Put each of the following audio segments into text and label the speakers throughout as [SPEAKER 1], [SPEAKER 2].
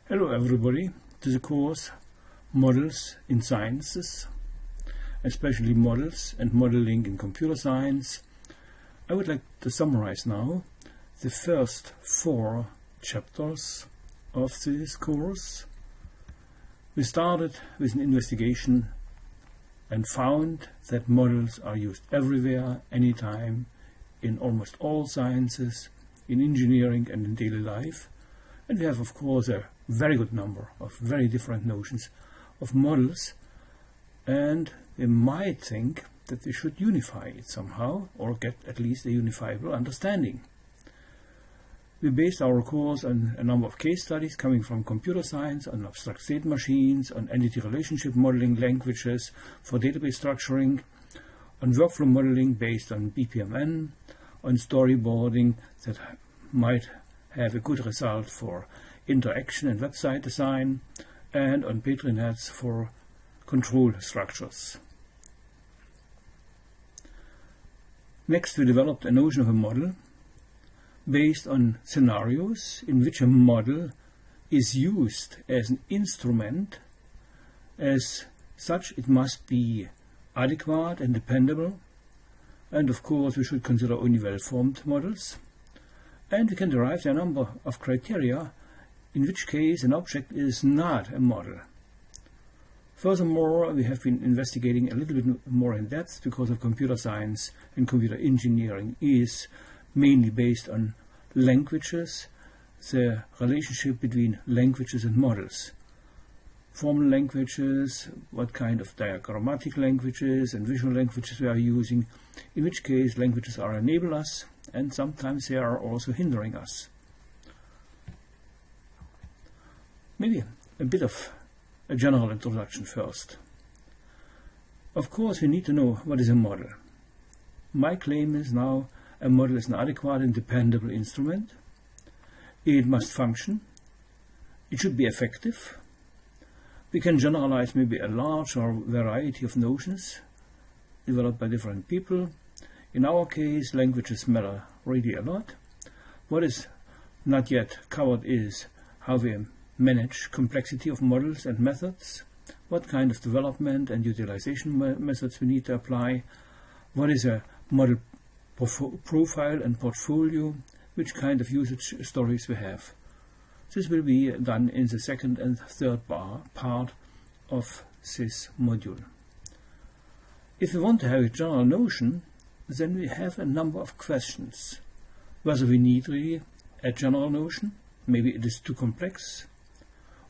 [SPEAKER 1] Hello everybody, to the course Models in Sciences, especially models and modeling in computer science. I would like to summarize now the first 4 chapters of this course. We started with an investigation and found that models are used everywhere, anytime, in almost all sciences, in engineering and in daily life. And we have, of course, a very good number of very different notions of models, and we might think that we should unify it somehow, or get at least a unifiable understanding. We based our course on a number of case studies coming from computer science, on abstract state machines, on entity relationship modeling languages for database structuring, on workflow modeling based on BPMN, on storyboarding that might have a good result for interaction and website design, and on Petri nets for control structures. Next, we developed a notion of a model based on scenarios in which a model is used as an instrument. As such, it must be adequate and dependable, and of course we should consider only well-formed models. And we can derive a number of criteria in which case an object is not a model. Furthermore, we have been investigating a little bit more in depth because of computer science and computer engineering is mainly based on languages, the relationship between languages and models. Formal languages, what kind of diagrammatic languages and visual languages we are using, in which case languages are enabling us and sometimes they are also hindering us. Maybe a bit of a general introduction first. Of course, we need to know what is a model. My claim is now a model is an adequate and dependable instrument. It must function. It should be effective. We can generalize maybe a larger variety of notions developed by different people. In our case, languages matter really a lot. What is not yet covered is how we manage complexity of models and methods, what kind of development and utilization methods we need to apply, what is a model profile and portfolio, which kind of usage stories we have. This will be done in the second and third part of this module. If we want to have a general notion, then we have a number of questions. Whether we need really a general notion, maybe it is too complex,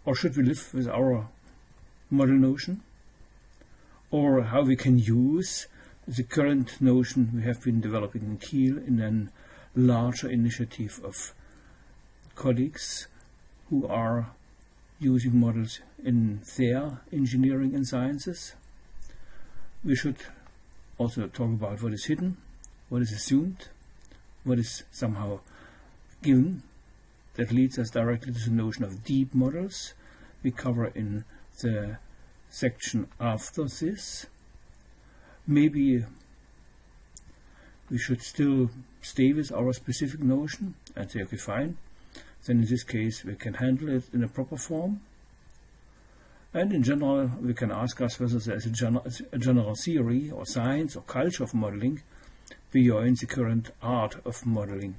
[SPEAKER 1] or should we live with our model notion, or how we can use the current notion we have been developing in Kiel in a larger initiative of colleagues who are using models in their engineering and sciences. We should also talk about what is hidden, what is assumed, what is somehow given. That leads us directly to the notion of deep models we cover in the section after this. Maybe we should still stay with our specific notion and say, okay, fine, then in this case we can handle it in a proper form. And in general, we can ask us whether there is a general theory or science or culture of modeling beyond the current art of modeling.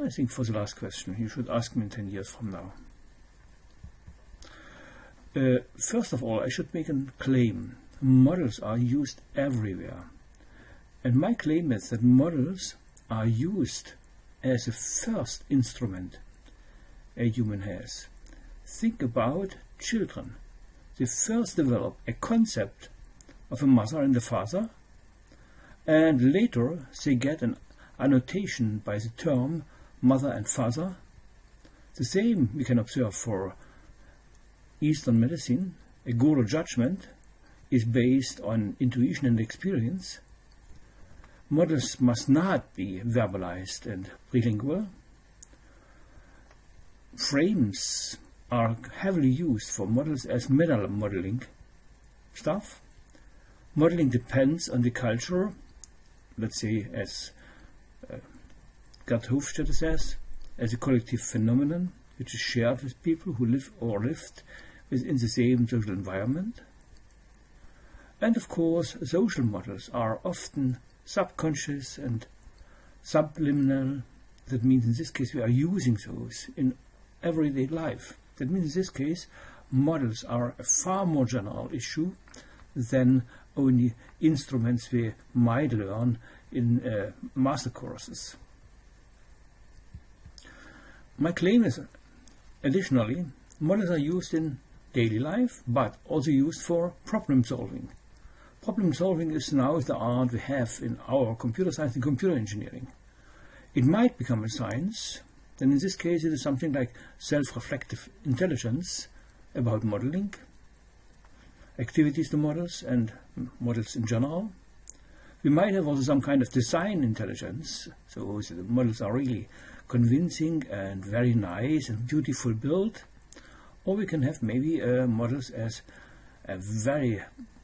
[SPEAKER 1] I think for the last question, you should ask me in 10 years from now. First of all, I should make a claim. Models are used everywhere. And my claim is that models are used as a first instrument a human has. Think about children. They first develop a concept of a mother and a father, and later they get an annotation by the term mother and father. The same we can observe for Eastern medicine. A Guru judgment is based on intuition and experience. Models must not be verbalized and bilingual. Frames are heavily used for models as meta modeling stuff. Modeling depends on the culture, let's say as Gerd Hofstede says, as a collective phenomenon, which is shared with people who live or lived within the same social environment. And of course, social models are often subconscious and subliminal. That means in this case we are using those in everyday life. That means in this case models are a far more general issue than only instruments we might learn in master courses. My claim is, additionally, models are used in daily life, but also used for problem solving. Problem solving is now the art we have in our computer science and computer engineering. It might become a science, then in this case it is something like self-reflective intelligence about modeling, activities to models and models in general. We might have also some kind of design intelligence, so the models are really convincing and very nice and beautiful built. Or we can have maybe models as a very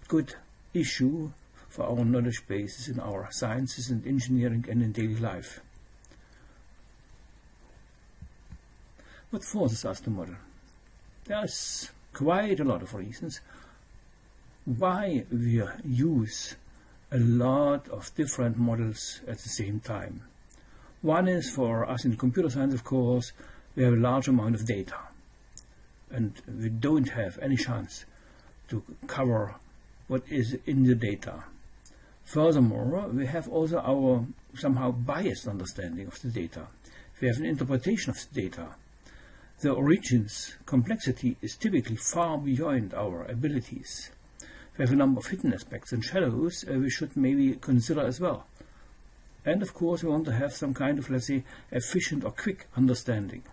[SPEAKER 1] good issue for our knowledge bases in our sciences and engineering and in daily life. What forces us to model? There's quite a lot of reasons why we use a lot of different models at the same time. One is, for us in computer science, of course, we have a large amount of data and we don't have any chance to cover what is in the data. Furthermore, we have also our somehow biased understanding of the data. We have an interpretation of the data. The origins complexity is typically far beyond our abilities. We have a number of hidden aspects and shadows we should maybe consider as well. And of course we want to have some kind of, let's say, efficient or quick understanding.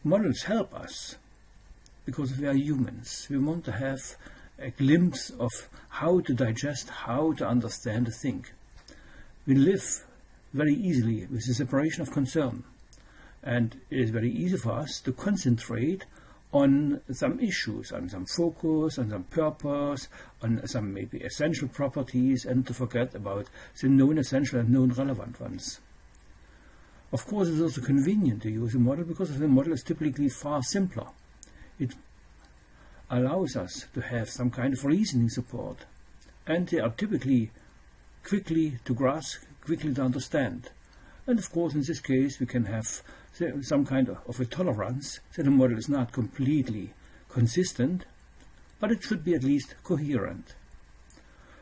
[SPEAKER 1] Models help us because we are humans. We want to have a glimpse of how to digest, how to understand a thing. We live very easily with the separation of concern. And it is very easy for us to concentrate on some issues, on some focus, on some purpose, on some maybe essential properties, and to forget about the non-essential and non-relevant ones. Of course, it is also convenient to use a model because the model is typically far simpler. It allows us to have some kind of reasoning support, and they are typically quickly to grasp, quickly to understand. And of course, in this case, we can have some kind of a tolerance that the model is not completely consistent, but it should be at least coherent.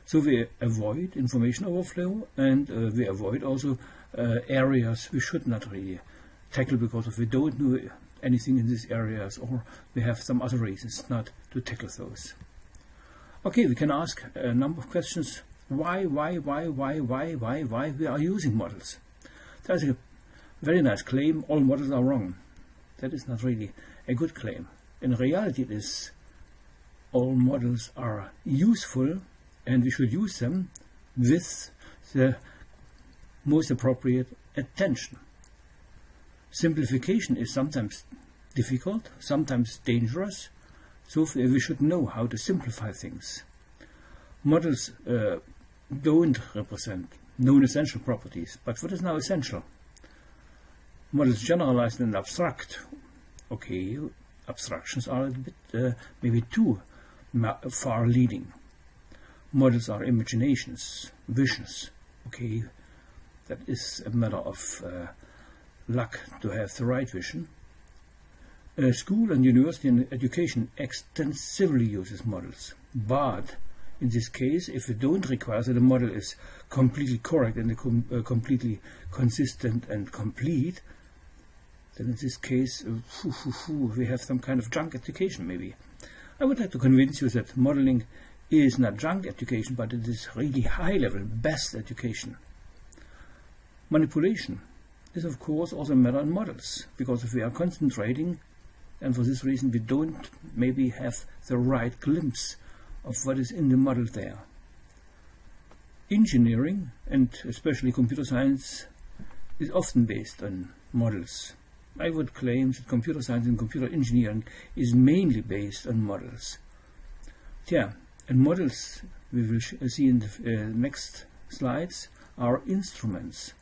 [SPEAKER 1] So we avoid information overflow, and we avoid also areas we should not really tackle because if we don't know anything in these areas, or we have some other reasons not to tackle those. Okay, we can ask a number of questions. Why we are using models? That's a very nice claim, all models are wrong. That is not really a good claim. In reality it is all models are useful and we should use them with the most appropriate attention. Simplification is sometimes difficult, sometimes dangerous, so we should know how to simplify things. Models don't represent non-essential properties, but what is now essential? Models generalized and abstract. Okay, abstractions are a bit maybe too far leading. Models are imaginations, visions. Okay, that is a matter of luck to have the right vision. School and university and education extensively uses models, but in this case, if we don't require that the model is completely correct and completely consistent and complete, then in this case we have some kind of junk education maybe. I would like to convince you that modeling is not junk education, but it is really high level, best education. Manipulation is of course also a matter in models, because if we are concentrating, and for this reason we don't maybe have the right glimpse of what is in the model there. Engineering, and especially computer science, is often based on models. I would claim that computer science and computer engineering is mainly based on models. Yeah, and models, we will see in the next slides, are instruments.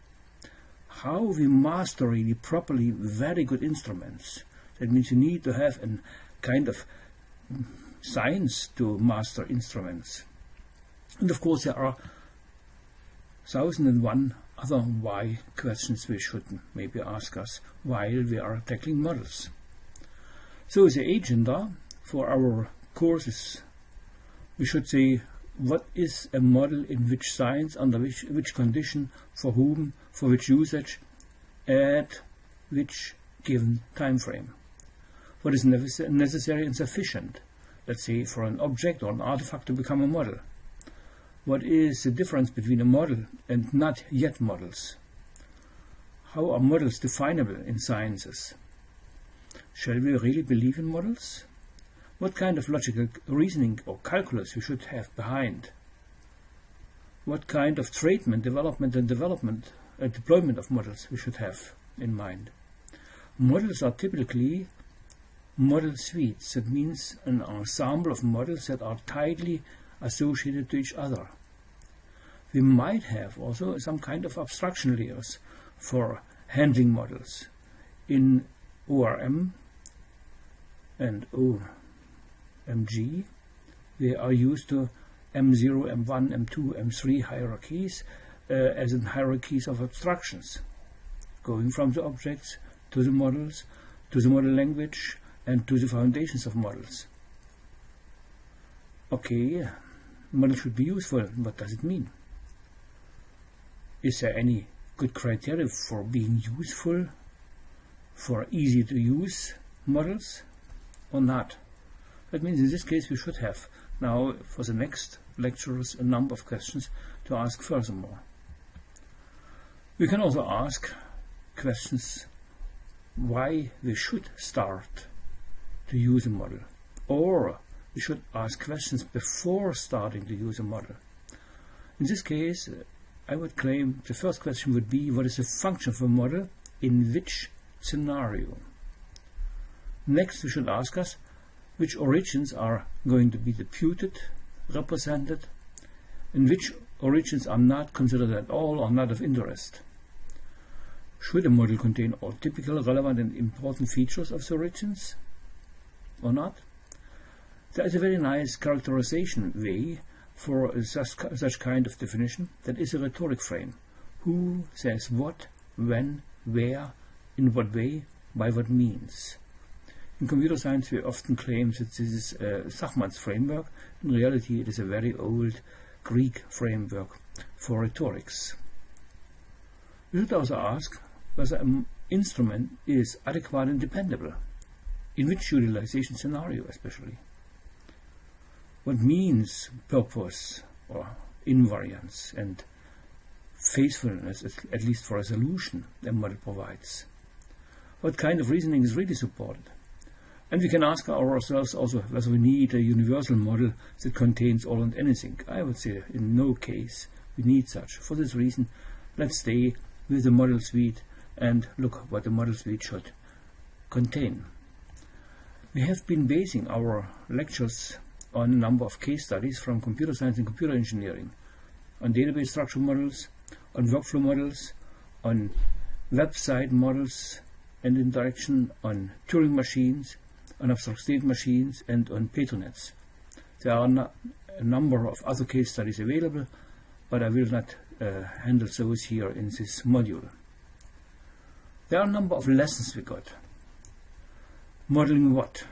[SPEAKER 1] how we master really properly very good instruments. That means you need to have a kind of science to master instruments. And of course there are 1001 other why questions we should maybe ask us while we are tackling models. So the agenda for our courses, we should say, what is a model in which science, under which condition, for whom, for which usage, at which given time frame. What is necessary and sufficient, let's say, for an object or an artifact to become a model. What is the difference between a model and not yet models? How are models definable in sciences? Shall we really believe in models? What kind of logical reasoning or calculus we should have behind? What kind of treatment, development and deployment of models we should have in mind? Models are typically model suites. That means an ensemble of models that are tightly associated to each other. We might have also some kind of abstraction layers for handling models. In ORM and OMG, we are used to M0, M1, M2, M3 hierarchies as in hierarchies of abstractions, going from the objects to the models, to the model language, and to the foundations of models. Okay, model should be useful. What does it mean? Is there any good criteria for being useful, for easy to use models, or not? That means in this case we should have now for the next lectures a number of questions to ask furthermore. We can also ask questions why we should start to use a model, or we should ask questions before starting to use a model. In this case, I would claim the first question would be, what is the function of a model in which scenario? Next, we should ask us which origins are going to be deputed, represented, and which origins are not considered at all or not of interest. Should a model contain all typical, relevant and important features of the origins or not? There is a very nice characterization way for such kind of definition. That is a rhetoric frame. Who says what, when, where, in what way, by what means. In computer science we often claim that this is Sachmann's framework. In reality it is a very old Greek framework for rhetorics. We should also ask whether an instrument is adequate and dependable, in which utilization scenario especially. What means purpose or invariance and faithfulness, at least for a solution a model provides? What kind of reasoning is really supported? And we can ask ourselves also whether we need a universal model that contains all and anything. I would say in no case we need such. For this reason, let's stay with the model suite and look what the model suite should contain. We have been basing our lectures on a number of case studies from computer science and computer engineering, on database structure models, on workflow models, on website models and interaction, on Turing machines, on abstract state machines, and on Petronets. There are a number of other case studies available, but I will not handle those here in this module. There are a number of lessons we got. Modeling what?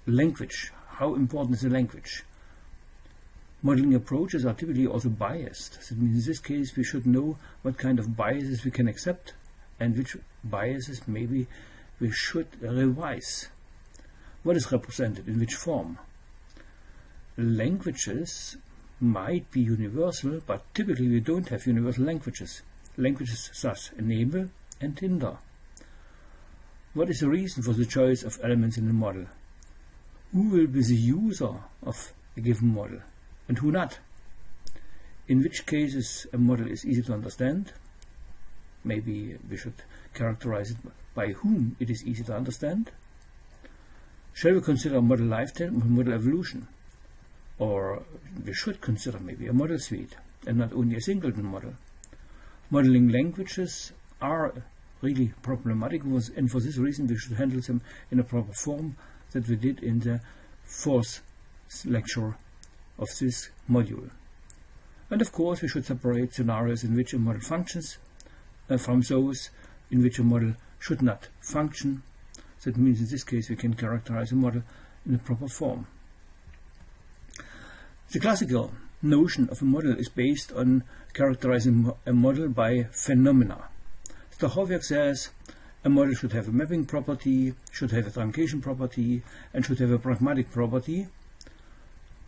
[SPEAKER 1] Language. How important is the language? Modeling approaches are typically also biased. That means in this case we should know what kind of biases we can accept and which biases maybe we should revise. What is represented in which form? Languages might be universal, but typically we don't have universal languages. Languages thus enable and hinder. What is the reason for the choice of elements in a model? Who will be the user of a given model and who not? In which cases a model is easy to understand? Maybe we should characterize it by whom it is easy to understand. Shall we consider model lifetime or model evolution? Or we should consider maybe a model suite and not only a singleton model. Modeling languages are really problematic, and for this reason we should handle them in a proper form that we did in the fourth lecture of this module. And of course we should separate scenarios in which a model functions from those in which a model should not function. That means in this case we can characterize a model in a proper form. The classical notion of a model is based on characterizing a model by phenomena. Thalheim says a model should have a mapping property, should have a truncation property, and should have a pragmatic property.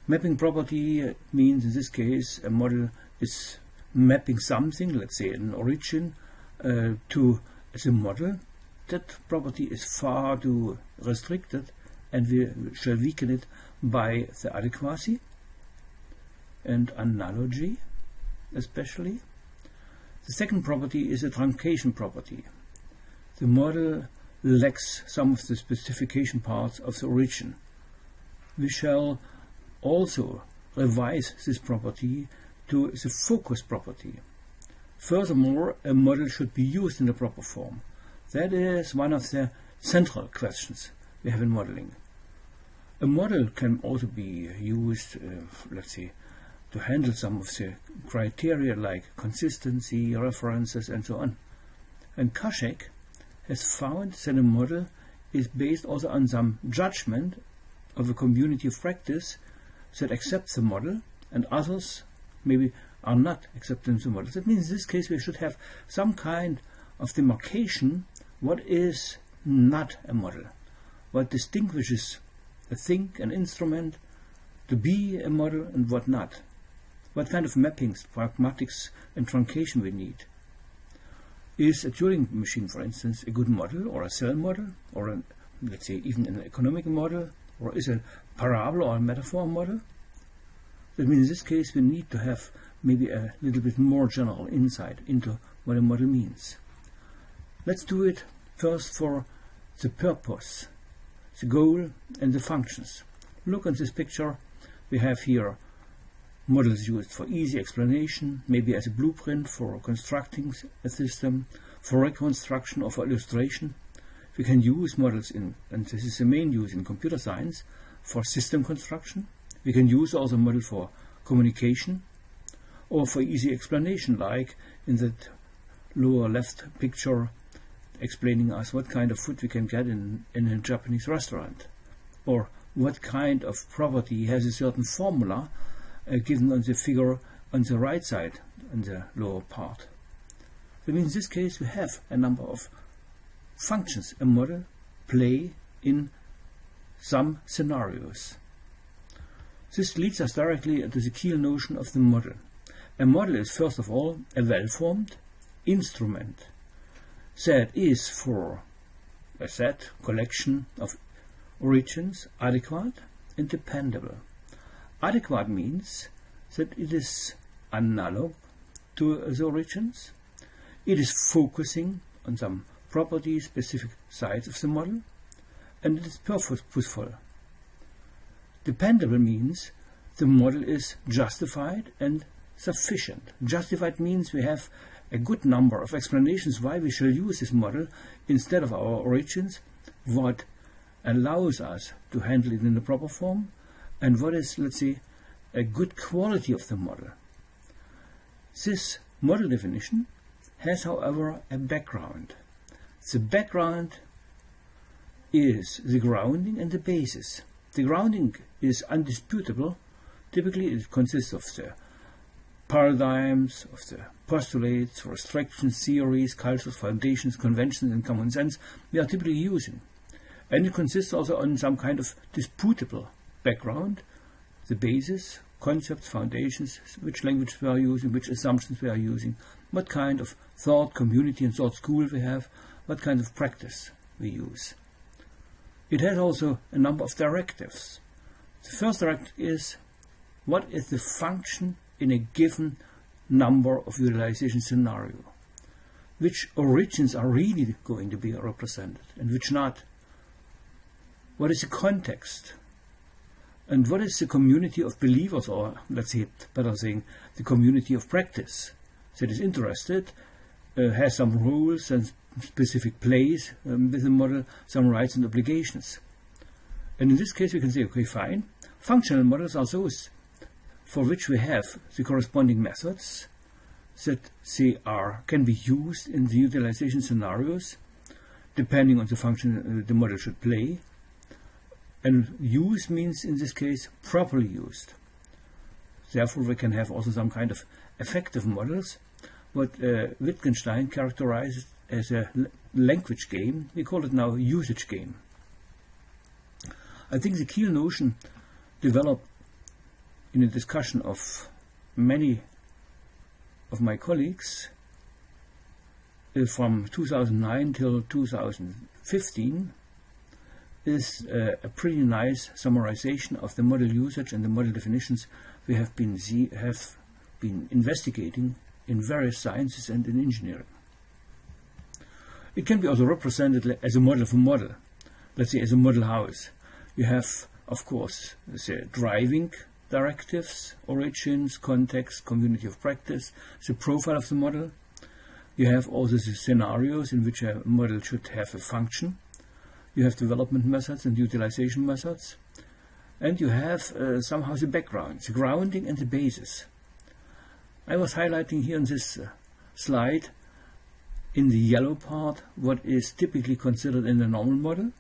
[SPEAKER 1] Mapping property means in this case a model is mapping something, let's say an origin, to the model. That property is far too restricted, and we shall weaken it by the adequacy and analogy especially. The second property is a truncation property. The model lacks some of the specification parts of the origin. We shall also revise this property to the focus property. Furthermore, a model should be used in the proper form. That is one of the central questions we have in modeling. A model can also be used, let's say, to handle some of the criteria like consistency, references, and so on. And Kaschek has found that a model is based also on some judgment of a community of practice that accepts the model, and others maybe are not accepting the model. That means in this case we should have some kind of demarcation. What is not a model? What distinguishes a thing, an instrument, to be a model, and what not? What kind of mappings, pragmatics, and truncation we need? Is a Turing machine, for instance, a good model, or a cell model, or let's say even an economic model, or is a parable or a metaphor model? That means in this case we need to have maybe a little bit more general insight into what a model means. Let's do it first for the purpose, the goal, and the functions. Look at this picture. We have here models used for easy explanation, maybe as a blueprint for constructing a system, for reconstruction or for illustration. We can use models in, and this is the main use in computer science, for system construction. We can use also a model for communication or for easy explanation, like in that lower left picture explaining us what kind of food we can get in a Japanese restaurant, or what kind of property has a certain formula given on the figure on the right side, on the lower part. That means in this case we have a number of functions a model play in some scenarios. This leads us directly to the Kiel notion of the model. A model is first of all a well-formed instrument that is for a set collection of origins adequate and dependable. Adequate means that it is analog to the origins, it is focusing on some property specific sides of the model, and it is purposeful. Dependable means the model is justified and sufficient. Justified means we have a good number of explanations why we shall use this model instead of our origins, what allows us to handle it in the proper form, and what is, let's say, a good quality of the model. This model definition has, however, a background. The background is the grounding and the basis. The grounding is undisputable. Typically it consists of the paradigms, of the postulates, restrictions, theories, cultures, foundations, conventions, and common sense we are typically using. And it consists also on some kind of disputable background, the basis, concepts, foundations, which language we are using, which assumptions we are using, what kind of thought community and thought school we have, what kind of practice we use. It has also a number of directives. The first directive is what is the function in a given number of utilization scenario, which origins are really going to be represented and which not. What is the context? And what is the community of believers, or let's say better saying, the community of practice that is interested has some rules and specific place with the model, some rights and obligations. And in this case we can say, okay, fine, functional models are those for which we have the corresponding methods that can be used in the utilization scenarios depending on the function the model should play. And use means in this case properly used. Therefore we can have also some kind of effective models, what Wittgenstein characterized as a language game. We call it now usage game. I think the Kiel notion developed in a discussion of many of my colleagues from 2009 till 2015 is a pretty nice summarization of the model usage and the model definitions we have been investigating in various sciences and in engineering. It can be also represented as a model of a model, let's say as a model house. You have, of course, let's say, driving directives, origins, context, community of practice, the profile of the model. You have also the scenarios in which a model should have a function. You have development methods and utilization methods. And you have somehow the background, the grounding and the basis. I was highlighting here on this slide in the yellow part what is typically considered in the normal model.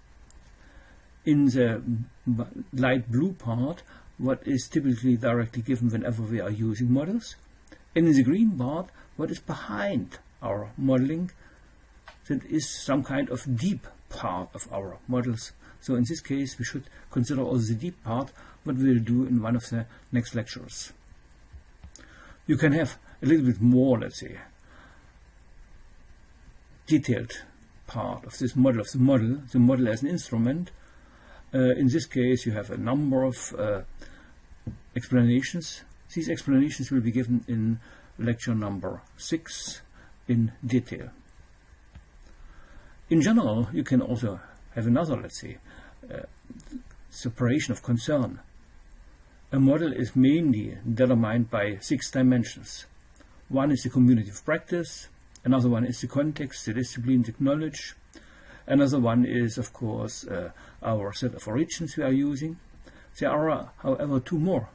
[SPEAKER 1] In the light blue part what is typically directly given whenever we are using models. And in the green part what is behind our modeling, that is some kind of deep part of our models. So in this case we should consider also the deep part, what we will do in one of the next lectures. You can have a little bit more, let's say, detailed part of this model of the model as an instrument. In this case you have a number of explanations. These explanations will be given in lecture number 6 in detail. In general, you can also have another, let's say, separation of concern. A model is mainly determined by 6 dimensions. One is the community of practice, another one is the context, the discipline, the knowledge. Another one is, of course, our set of origins we are using. There are, however, 2 more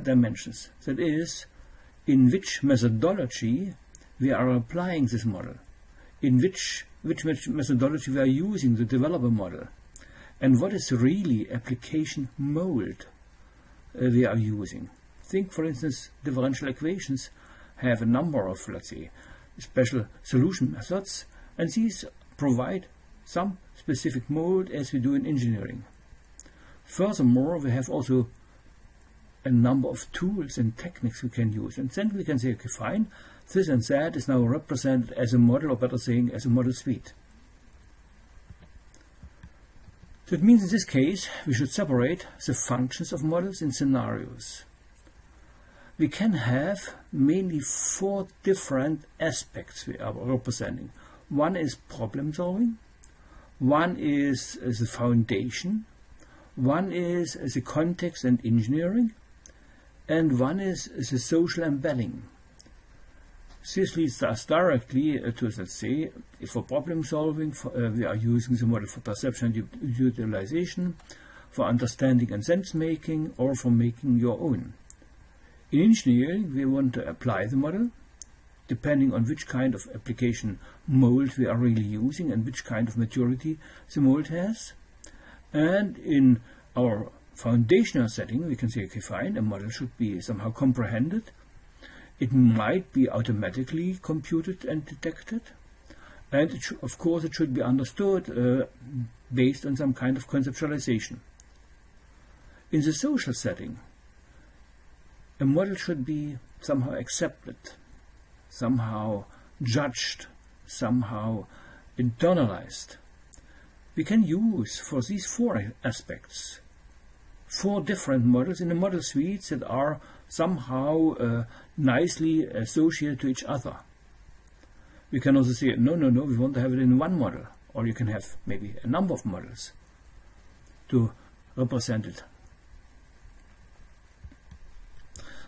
[SPEAKER 1] dimensions. That is, in which methodology we are applying this model, in which methodology we are using to develop a model, and what is really application mold we are using. Think, for instance, differential equations have a number of, let's say, special solution methods, and these provide some specific mold as we do in engineering. Furthermore, we have also a number of tools and techniques we can use, and then we can say, okay, fine, this and that is now represented as a model, or better saying, as a model suite. That means in this case we should separate the functions of models in scenarios. We can have mainly 4 different aspects we are representing. One is problem solving, one is the foundation, one is the context and engineering, and one is the social embedding. This leads us directly to, let's say, for problem solving, we are using the model for perception and utilization, for understanding and sense making, or for making your own. In engineering, we want to apply the model, depending on which kind of application mold we are really using and which kind of maturity the mold has. And in our foundational setting, we can say, okay, fine, a model should be somehow comprehended. It might be automatically computed and detected, and of course it should be understood based on some kind of conceptualization. In the social setting, a model should be somehow accepted, somehow judged, somehow internalized. We can use for these 4 aspects 4 different models in a model suite that are somehow nicely associated to each other. We can also say, no, we want to have it in one model, or you can have maybe a number of models to represent it.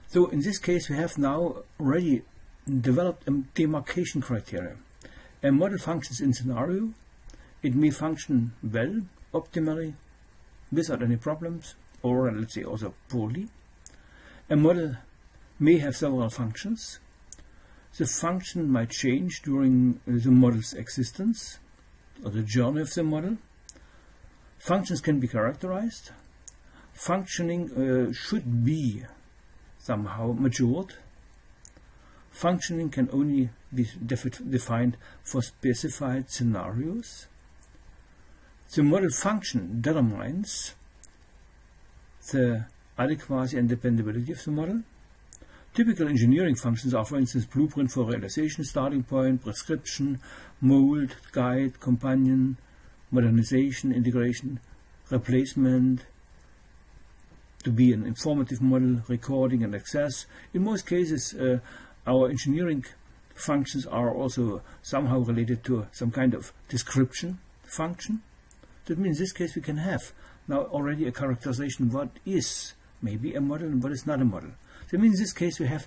[SPEAKER 1] So in this case we have now already developed a demarcation criteria. A model functions in scenario. It may function well, optimally, without any problems, or let's say also poorly. A model may have several functions. The function might change during the model's existence, or the journey of the model. Functions can be characterized. Functioning should be somehow matured. Functioning can only be defined for specified scenarios. The model function determines the adequacy and dependability of the model. Typical engineering functions are, for instance, blueprint for realization, starting point, prescription, mold, guide, companion, modernization, integration, replacement, to be an informative model, recording and access. In most cases, our engineering functions are also somehow related to some kind of description function. That means in this case we can have now already a characterization what is maybe a model and what is not a model. That means in this case we have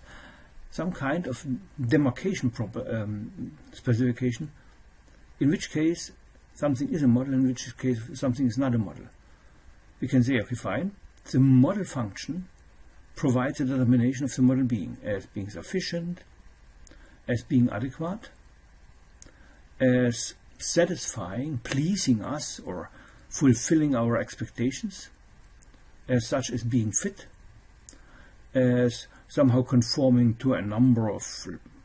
[SPEAKER 1] some kind of demarcation specification, in which case something is a model, in which case something is not a model. We can say, okay, fine, the model function provides a determination of the model being as being sufficient, as being adequate, as satisfying, pleasing us, or fulfilling our expectations, as such as being fit, as somehow conforming to a number of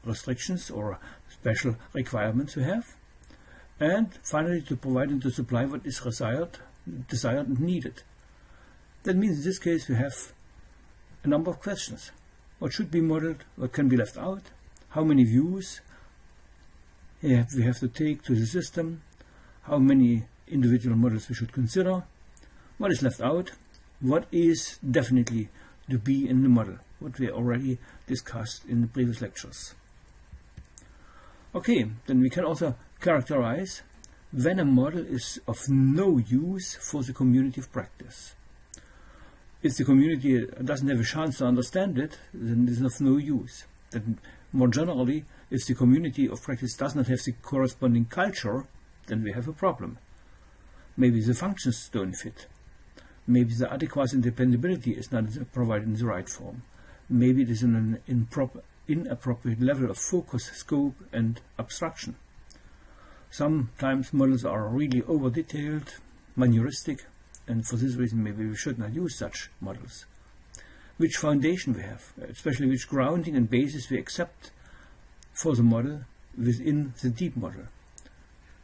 [SPEAKER 1] restrictions or special requirements we have, and finally to provide and to supply what is desired and needed. That means in this case we have a number of questions. What should be modeled? What can be left out? How many views we have to take to the system? How many individual models we should consider? What is left out? What is definitely to be in the model? What we already discussed in the previous lectures. Okay, then we can also characterize when a model is of no use for the community of practice. If the community doesn't have a chance to understand it, then it is of no use. Then more generally, if the community of practice does not have the corresponding culture, then we have a problem. Maybe the functions don't fit. Maybe the adequacy and dependability is not provided in the right form. Maybe it is an inappropriate level of focus, scope and abstraction. Sometimes models are really over-detailed, manualistic, and for this reason maybe we should not use such models. Which foundation we have, especially which grounding and basis we accept for the model within the deep model.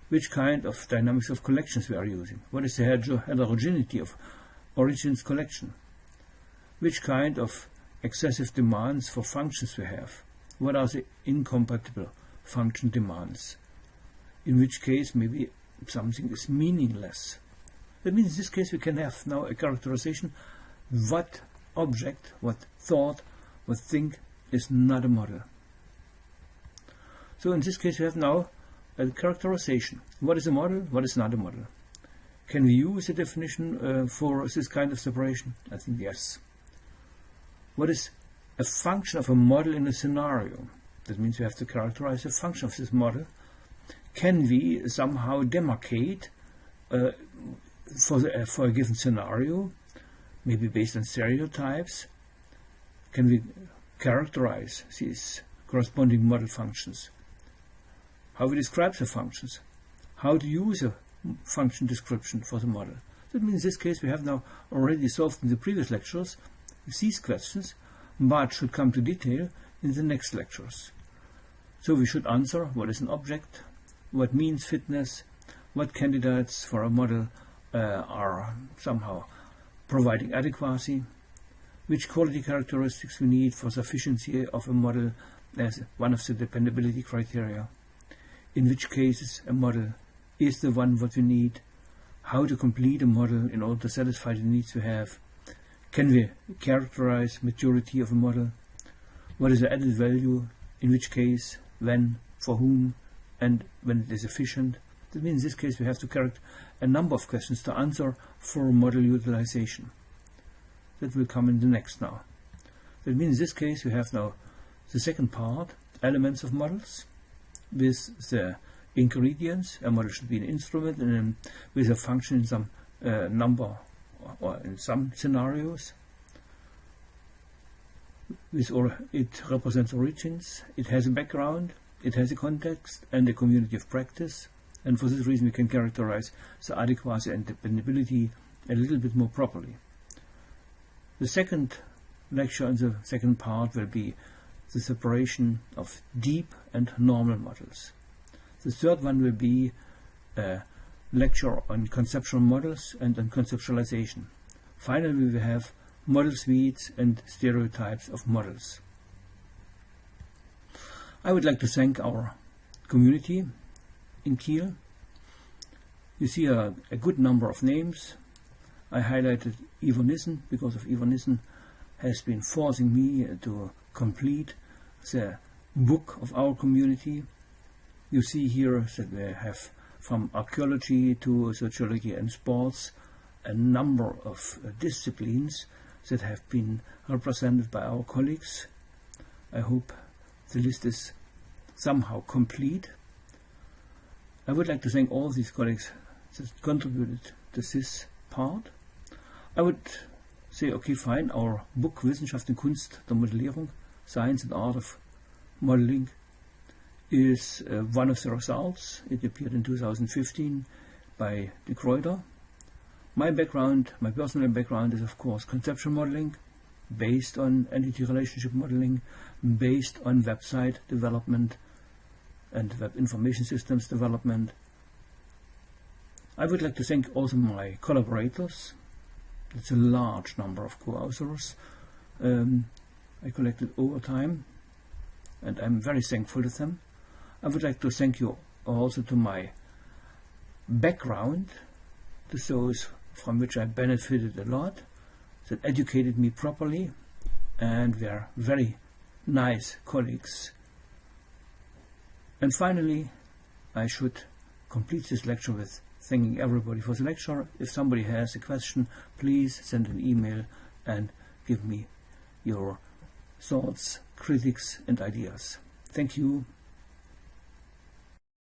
[SPEAKER 1] Which kind of dynamics of collections we are using. What is the heterogeneity of origins collection? Which kind of excessive demands for functions we have? What are the incompatible function demands? In which case maybe something is meaningless. That means in this case we can have now a characterization what object, what thought, what thing is not a model. So in this case we have now a characterization. What is a model? What is not a model? Can we use a definition for this kind of separation? I think yes. What is a function of a model in a scenario? That means we have to characterize the function of this model. Can we somehow demarcate for a given scenario, maybe based on stereotypes? Can we characterize these corresponding model functions? How we describe the functions? How to use a function description for the model? That means in this case we have now already solved in the previous lectures these questions, but should come to detail in the next lectures. So we should answer what is an object, what means fitness, what candidates for a model are somehow providing adequacy, which quality characteristics we need for sufficiency of a model as one of the dependability criteria, in which cases a model is the one what we need, how to complete a model in order to satisfy the needs we have, can we characterize maturity of a model, what is the added value, in which case, when, for whom, and when it is efficient. That means in this case we have to characterize a number of questions to answer for model utilization. That will come in the next now. That means in this case we have now the second part, elements of models with the ingredients. A model should be an instrument and with a function in some number or in some scenarios. It represents origins, it has a background, it has a context and a community of practice, and for this reason we can characterize the adequacy and dependability a little bit more properly. The second lecture and the second part will be the separation of deep and normal models. The third one will be a lecture on conceptual models and on conceptualization. Finally, we will have model suites and stereotypes of models. I would like to thank our community in Kiel. You see a good number of names. I highlighted Ivo Nissen because of Ivo Nissen has been forcing me to complete the book of our community. You see here that we have from archaeology to sociology and sports a number of disciplines that have been represented by our colleagues. I hope the list is somehow complete. I would like to thank all these colleagues that contributed to this part. I would say, okay, fine, our book Wissenschaft und Kunst der Modellierung, Science and Art of Modeling, is one of the results. It appeared in 2015 by De Gruyter. My background, my personal background is of course conceptual modeling, based on entity relationship modeling, based on website development and web information systems development. I would like to thank also my collaborators. It's a large number of co-authors I collected over time, and I'm very thankful to them. I would like to thank you also to my background, to those from which I benefited a lot, that educated me properly and were very nice colleagues. And finally, I should complete this lecture with thanking everybody for the lecture. If somebody has a question, please send an email and give me your thoughts, critiques and ideas. Thank you.